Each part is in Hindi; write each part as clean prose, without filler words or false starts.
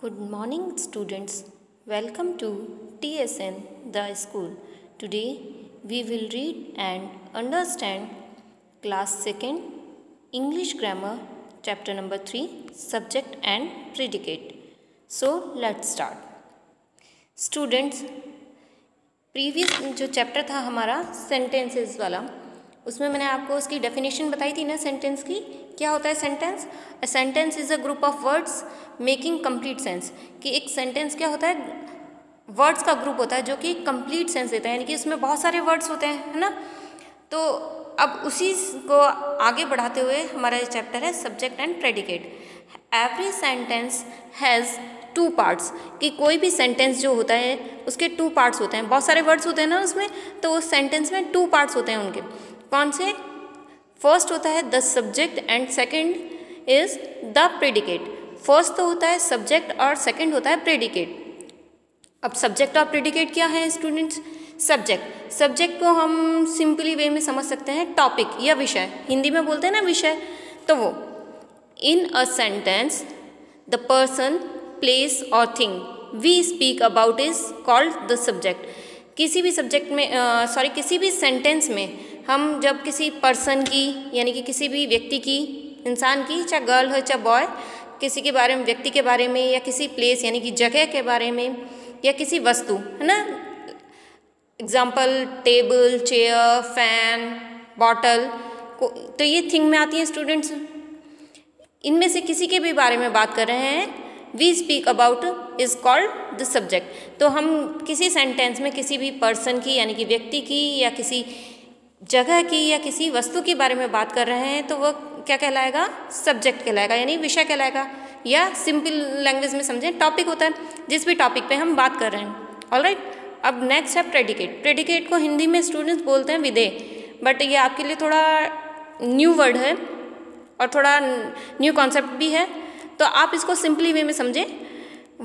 Good morning, students. Welcome to TSN, the school. Today, we will read and understand class 2nd, English grammar, chapter number 3, subject and predicate. So, let's start. Students, previous जो चैप्टर था हमारा सेंटेंसेस वाला, उसमें मैंने आपको उसकी डेफिनेशन बताई थी ना सेंटेंस की। क्या होता है sentence? A sentence is a group of words making complete sense. कि एक सेंटेंस क्या होता है? वर्ड्स का ग्रुप होता है जो कि कंप्लीट सेंस देता है, यानी कि उसमें बहुत सारे वर्ड्स होते हैं, है ना। तो अब उसी को आगे बढ़ाते हुए हमारा ये चैप्टर है subject and predicate. Every sentence has two parts. कि कोई भी सेंटेंस जो होता है उसके टू पार्ट्स होते हैं, बहुत सारे वर्ड्स होते हैं ना उसमें, तो उस सेंटेंस में टू पार्ट्स होते हैं उनके। कौन से? फर्स्ट होता है the subject and second is the predicate. First तो होता है सब्जेक्ट और सेकंड होता है प्रेडिकेट। अब सब्जेक्ट और प्रेडिकेट क्या है स्टूडेंट्स? सब्जेक्ट को हम सिंपली वे में समझ सकते हैं टॉपिक या विषय, हिंदी में बोलते हैं ना विषय, तो वो in a sentence the person, place और thing we speak about is called the subject. किसी भी सब्जेक्ट में किसी भी सेंटेंस में हम जब किसी पर्सन की, यानी कि किसी भी व्यक्ति की, इंसान की, चाहे गर्ल हो चाहे बॉय, किसी के बारे में, व्यक्ति के बारे में, या किसी प्लेस यानी कि जगह के बारे में, या किसी वस्तु, है ना, example table, chair, fan, bottle को, तो ये थिंग में आती है स्टूडेंट्स। इनमें से किसी के भी बारे में बात कर रहे हैं, we speak about is called the subject. तो हम किसी सेंटेंस में किसी भी पर्सन की, यानी कि व्यक्ति की, या किसी जगह की, या किसी वस्तु के बारे में बात कर रहे हैं, तो वो क्या कहलाएगा? सब्जेक्ट कहलाएगा, यानी विषय कहलाएगा। या सिंपल लैंग्वेज में समझें, टॉपिक होता है जिस भी टॉपिक पे हम बात कर रहे हैं। ऑलराइट, अब नेक्स्ट है प्रेडिकेट। प्रेडिकेट को हिंदी में स्टूडेंट्स बोलते हैं विधेय, बट ये आपके लिए थोड़ा न्यू वर्ड है और थोड़ा न्यू कॉन्सेप्ट भी है, तो आप इसको सिंपली वे में समझें।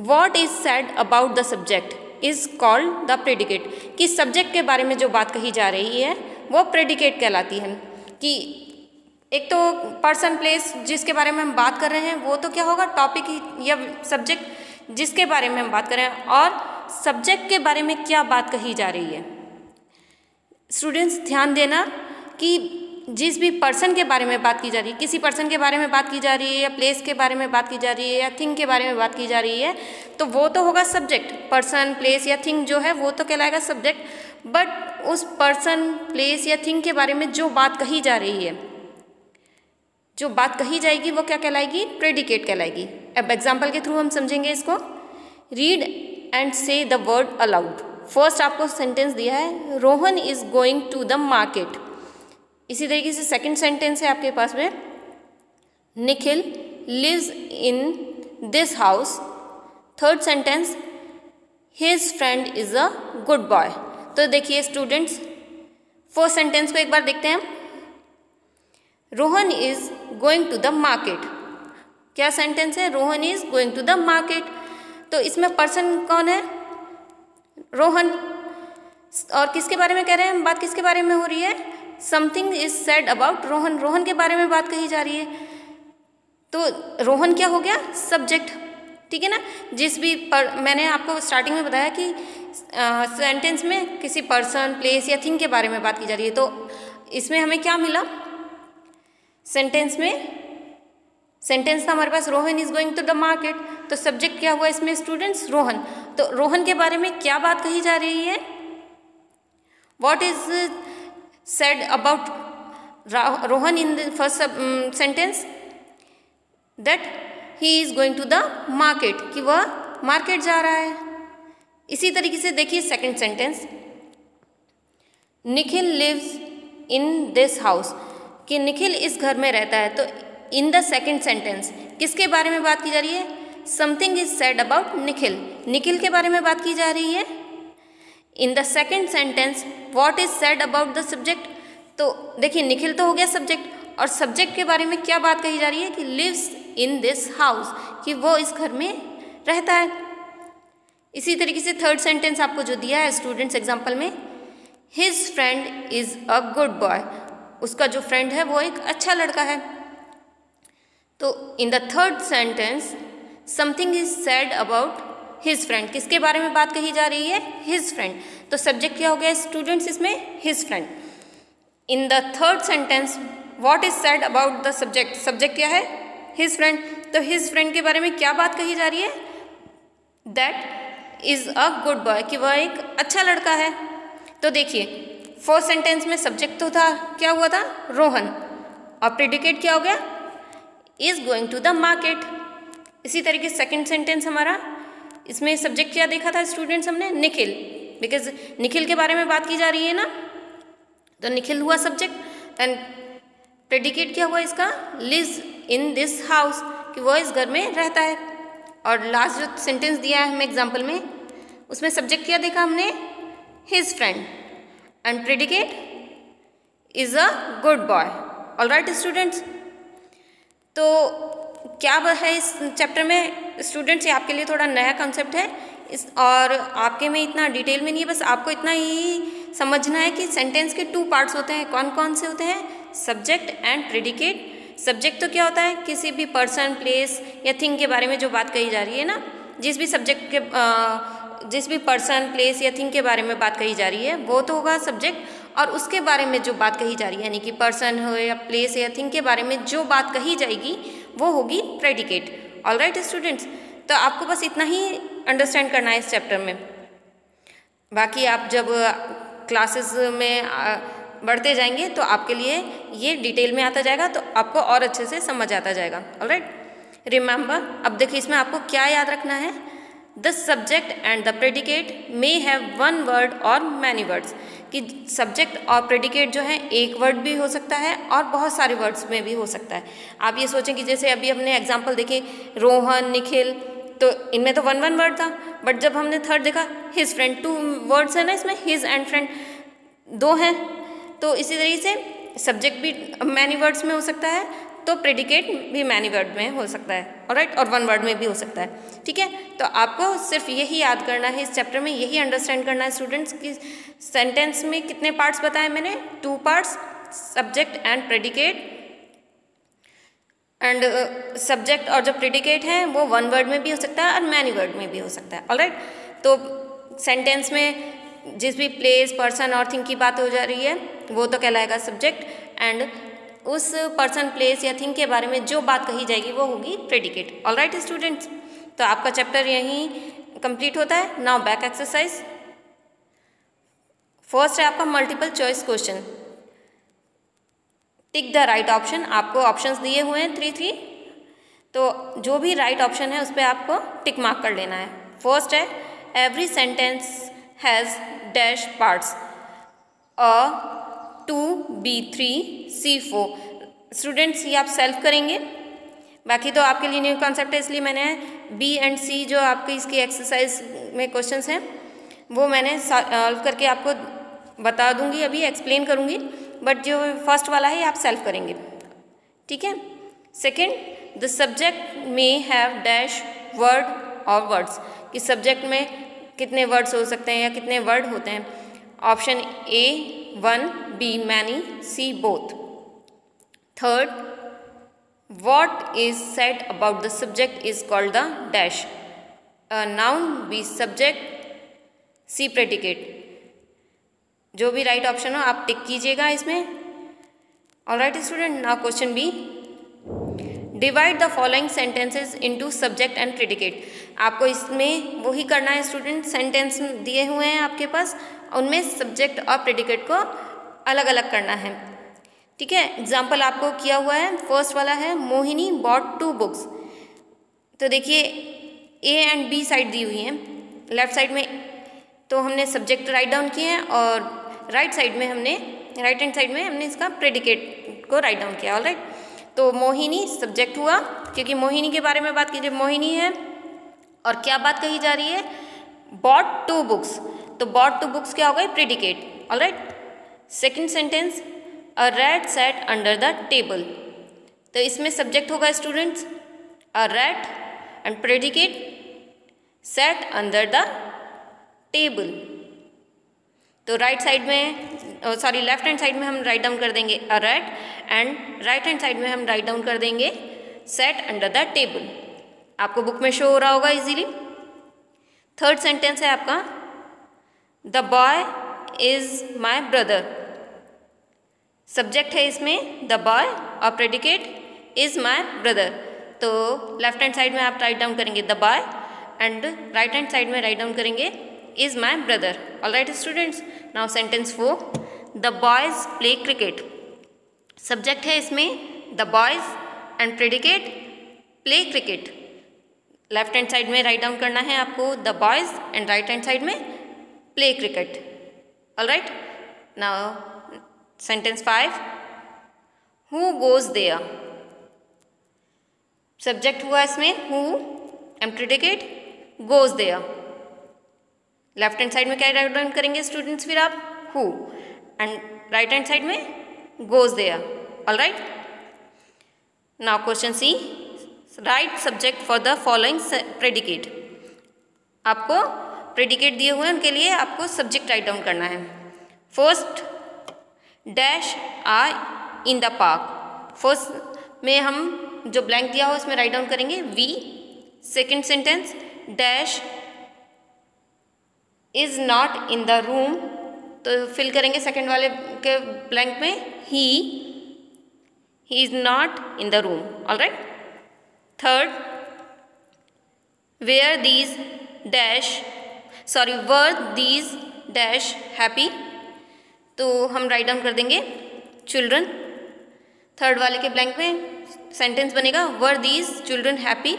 What is said about the subject is called the predicate. कि सब्जेक्ट के बारे में जो बात कही जा रही है वो प्रेडिकेट कहलाती है। कि एक तो पर्सन, प्लेस जिसके बारे में हम बात कर रहे हैं वो तो क्या होगा? टॉपिक या सब्जेक्ट जिसके बारे में हम बात कर रहे हैं, और सब्जेक्ट के बारे में क्या बात कही जा रही है। स्टूडेंट्स ध्यान देना कि जिस भी पर्सन के बारे में बात की जा रही है, किसी पर्सन के बारे में बात की जा रही है, या प्लेस के बारे में बात की जा रही है, या थिंग के बारे में बात की जा रही है, तो वो तो होगा सब्जेक्ट। पर्सन, प्लेस या थिंग जो है वो तो कहलाएगा सब्जेक्ट। बट उस पर्सन, प्लेस या थिंग के बारे में जो बात कही जा रही है, जो बात कही जाएगी वो क्या कहलाएगी? प्रेडिकेट कहलाएगी। अब एग्जाम्पल के थ्रू हम समझेंगे इसको। Read and say the word aloud. First आपको सेंटेंस दिया है, Rohan is going to the market. इसी तरीके से सेकंड सेंटेंस है आपके पास में, Nikhil lives in this house. Third sentence, his friend is a good boy. तो देखिए स्टूडेंट्स, फर्स्ट सेंटेंस को एक बार देखते हैं। Rohan is going to the market. क्या सेंटेंस है? Rohan is going to the market. तो इसमें पर्सन कौन है? रोहन। और किसके बारे में कह रहे हैं हम? बात किसके बारे में हो रही है? Something is said about Rohan. Rohan के बारे में बात कही जा रही है, तो रोहन क्या हो गया? सब्जेक्ट। ठीक है ना। जिस भी मैंने आपको स्टार्टिंग में बताया कि सेंटेंस में किसी पर्सन, प्लेस या थिंग के बारे में बात की जा रही है, तो इसमें हमें क्या मिला? सेंटेंस था हमारे पास Rohan is going to the market, तो सब्जेक्ट क्या हुआ इसमें स्टूडेंट्स? रोहन। तो रोहन के बारे में क्या बात कही जा रही है? What is said about Rohan in the first sentence that he is going to the market, कि वह मार्केट जा रहा है। इसी तरीके से देखिए second sentence, Nikhil lives in this house, कि निखिल इस घर में रहता है। तो इन द सेकंड सेंटेंस किसके बारे में बात की जा रही है? Something is said about Nikhil. Nikhil के बारे में बात की जा रही है। In the second sentence what is said about the subject. तो देखिए निखिल तो हो गया सब्जेक्ट, और सब्जेक्ट के बारे में क्या बात कही जा रही है? कि लिव्स इन दिस हाउस, कि वो इस घर में रहता है। इसी तरीके से थर्ड सेंटेंस आपको जो दिया है स्टूडेंट्स एग्जाम्पल में, his friend is a good boy. उसका जो फ्रेंड है वो एक अच्छा लड़का है। तो in the third sentence something is said about his friend, किसके बारे में बात कही जा रही है? His friend. तो सब्जेक्ट क्या हो गया स्टूडेंट्स इसमें? His friend. In the third sentence what is said about the subject, subject क्या है? His friend. तो हिज फ्रेंड के बारे में क्या बात कही जा रही है? That is a good boy, कि वह एक अच्छा लड़का है। तो देखिए फर्स्ट सेंटेंस में सब्जेक्ट तो था, क्या हुआ था? रोहन, और प्रेडिकेट क्या हो गया? Is going to the market. इसी तरीके सेकंड सेंटेंस हमारा, इसमें सब्जेक्ट क्या देखा था स्टूडेंट्स हमने? निखिल, बिकॉज निखिल के बारे में बात की जा रही है ना, तो निखिल हुआ सब्जेक्ट। एंड प्रेडिकेट क्या हुआ इसका? लिव्स इन दिस हाउस, कि वह इस घर में रहता है। और लास्ट जो सेंटेंस दिया है हमें एग्जाम्पल में, उसमें सब्जेक्ट क्या देखा हमने? His friend, and predicate is a good boy. Alright students, तो क्या है इस चैप्टर में स्टूडेंट्स, ये आपके लिए थोड़ा नया कॉन्सेप्ट है इस, और आपके में इतना डिटेल में नहीं है, बस आपको इतना ही समझना है कि सेंटेंस के 2 पार्ट्स होते हैं। कौन कौन से होते हैं? Subject and predicate. सब्जेक्ट तो क्या होता है? किसी भी पर्सन, प्लेस या थिंग के बारे में जो बात कही जा रही है ना, जिस भी सब्जेक्ट के जिस भी पर्सन, प्लेस या थिंग के बारे में बात कही जा रही है वो तो होगा सब्जेक्ट। और उसके बारे में जो बात कही जा रही है, यानी कि पर्सन हो या प्लेस या थिंग के बारे में जो बात कही जाएगी वो होगी प्रेडिकेट। ऑलराइट स्टूडेंट्स, तो आपको बस इतना ही अंडरस्टैंड करना है इस चैप्टर में। बाकी आप जब क्लासेस में बढ़ते जाएंगे तो आपके लिए ये डिटेल में आता जाएगा, तो आपको और अच्छे से समझ आता जाएगा। ऑलराइट, रिमेंबर, अब देखिए इसमें आपको क्या याद रखना है? The subject and the predicate may have 1 word और मैनी वर्ड्स, कि सब्जेक्ट और प्रेडिकेट जो है एक वर्ड भी हो सकता है और बहुत सारे वर्ड्स में भी हो सकता है। आप ये सोचें कि जैसे अभी हमने एग्जाम्पल देखे रोहन, निखिल, तो इनमें तो 1 वर्ड था, बट जब हमने थर्ड देखा हिज फ्रेंड, 2 वर्ड्स है ना इसमें, हिज एंड फ्रेंड 2 हैं। तो इसी तरीके से सब्जेक्ट भी मैनी वर्ड्स में हो सकता है, तो प्रेडिकेट भी मैनी वर्ड में हो सकता है। ऑलराइट, और 1 वर्ड में भी हो सकता है। ठीक है, तो आपको सिर्फ यही याद करना है इस चैप्टर में, यही अंडरस्टैंड करना है स्टूडेंट्स कि सेंटेंस में कितने पार्ट्स बताए मैंने? 2 parts, subject and predicate. And subject और जो प्रेडिकेट है वो 1 वर्ड में भी हो सकता है और मैनी वर्ड में भी हो सकता है। ऑलराइट, तो सेंटेंस में जिस भी प्लेस, पर्सन और थिंग की बात हो जा रही है वो तो कहलाएगा सब्जेक्ट, एंड उस पर्सन, प्लेस या थिंग के बारे में जो बात कही जाएगी वो होगी प्रेडिकेट। ऑलराइट स्टूडेंट्स, तो आपका चैप्टर यहीं कंप्लीट होता है। Now back exercise. फर्स्ट है आपका multiple choice question. Tick the right option, आपको ऑप्शंस दिए हुए हैं 3, तो जो भी राइट ऑप्शन है उस पर आपको टिक मार्क कर लेना है। फर्स्ट है every sentence has dash parts, a 2 B3 C4। Students ये आप सेल्फ करेंगे, बाकी तो आपके लिए न्यू कॉन्सेप्ट है इसलिए मैंने B एंड C जो आपकी इसकी एक्सरसाइज में क्वेश्चंस हैं वो मैंने सॉल्व करके आपको बता दूंगी, अभी एक्सप्लेन करूंगी, बट जो फर्स्ट वाला है आप सेल्फ करेंगे। ठीक है। Second, the subject may have dash word और वर्ड्स, कि सब्जेक्ट में कितने वर्ड्स हो सकते हैं या कितने वर्ड होते हैं। Option A 1, B many, C both। Third, what is said about the subject is called the dash, a noun, B subject, C predicate। जो भी राइट ऑप्शन हो आप टिक कीजिएगा इसमें। Alright student, now question B, divide the following sentences into subject and predicate. आपको इसमें वही करना है स्टूडेंट, सेंटेंस दिए हुए हैं आपके पास, उनमें सब्जेक्ट और प्रेडिकेट को अलग अलग करना है। ठीक है, एग्जाम्पल आपको किया हुआ है, फर्स्ट वाला है मोहिनी बॉट 2 बुक्स। तो देखिए A एंड B साइड दी हुई है, लेफ्ट साइड में तो हमने सब्जेक्ट राइट डाउन किए हैं और राइट साइड में हमने, राइट हैंड साइड में हमने इसका प्रेडिकेट को राइट डाउन किया। ऑलराइट, तो मोहिनी सब्जेक्ट हुआ, क्योंकि मोहिनी के बारे में बात कीजिए, मोहिनी है और क्या बात कही जा रही है, बॉट 2 बुक्स, तो बॉट 2 बुक्स क्या हो गए, predicate. Alright, second sentence, a rat sat under the table, तो इसमें सब्जेक्ट होगा students a rat and predicate sat under the table. तो राइट साइड में, सॉरी लेफ्ट हैंड साइड में हम राइट डाउन कर देंगे a rat, and right hand side में हम राइट डाउन कर देंगे सेट अंडर द टेबल। आपको बुक में शो हो रहा होगा इजीली। थर्ड सेंटेंस है आपका the boy is my brother. Subject है इसमें द बॉय और प्रेडिकेट इज माई ब्रदर। तो लेफ्ट हैंड साइड में आप राइट डाउन करेंगे the boy and right hand side में राइट डाउन करेंगे is my brother. Alright students, now sentence 4 the boys play cricket. Subject है इसमें the boys and predicate play cricket. Left hand side में राइट डाउन करना है आपको the boys and right hand side में play cricket. Alright, now sentence 5 who goes there. Subject हुआ इसमें who and predicate goes there. Left hand side में क्या राइट डाउन करेंगे स्टूडेंट्स फिर आप who and right hand side में goes there. Alright, now question C write subject for the following predicate. आपको प्रेडिकेट दिए हुए हैं उनके लिए आपको सब्जेक्ट राइट डाउन करना है। First dash are in the park. First में हम जो ब्लैंक दिया हो उसमें राइट डाउन करेंगे we. Second sentence dash is not in the room, तो फिल करेंगे सेकेंड वाले के ब्लैंक में ही is not in the room. Alright, third where these dash were these dash happy, तो हम राइट डाउन कर देंगे चिल्ड्रन। थर्ड वाले के ब्लैंक में सेंटेंस बनेगा were these children happy.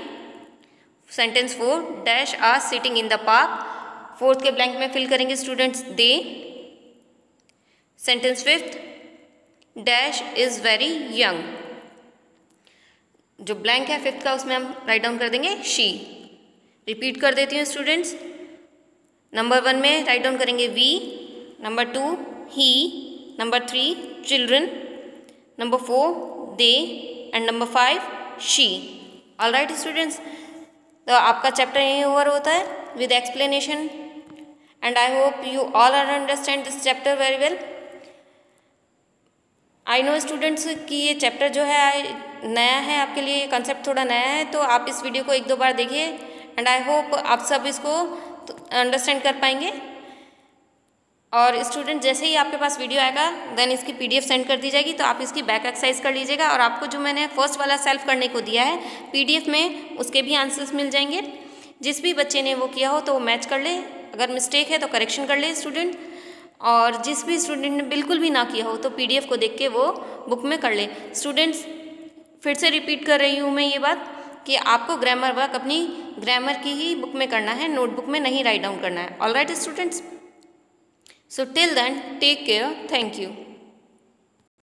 Sentence 4 dash are sitting in the park. Fourth के ब्लैंक में फिल करेंगे students they. Sentence 5 dash is very young. जो ब्लैंक है फिफ्थ का उसमें हम राइट डाउन कर देंगे शी। रिपीट कर देती हूँ स्टूडेंट्स। नंबर 1 में राइट डाउन करेंगे we, number 2 he, number 3 children, number 4 they and number 5 she। Alright students, तो आपका चैप्टर यहीं ओवर होता है with explanation and I hope you all are understand this chapter very well. I know students कि ये चैप्टर जो है नया है आपके लिए, ये कंसेप्ट थोड़ा नया है, तो आप इस वीडियो को 1-2 बार देखिए एंड आई होप आप सब इसको अंडरस्टैंड कर पाएंगे। और स्टूडेंट जैसे ही आपके पास वीडियो आएगा देन इसकी पीडीएफ सेंड कर दी जाएगी, तो आप इसकी बैक एक्सरसाइज कर लीजिएगा। और आपको जो मैंने फर्स्ट वाला सेल्फ करने को दिया है पीडीएफ में उसके भी आंसर्स मिल जाएंगे। जिस भी बच्चे ने वो किया हो तो वो मैच कर ले, अगर मिस्टेक है तो करेक्शन कर ले स्टूडेंट। और जिस भी स्टूडेंट ने बिल्कुल भी ना किया हो तो पीडीएफ को देख के वो बुक में कर ले। स्टूडेंट्स फिर से रिपीट कर रही हूँ मैं ये बात कि आपको ग्रामर वर्क अपनी ग्रामर की ही बुक में करना है, नोटबुक में नहीं राइट डाउन करना है। Alright students, so till then take care, thank you।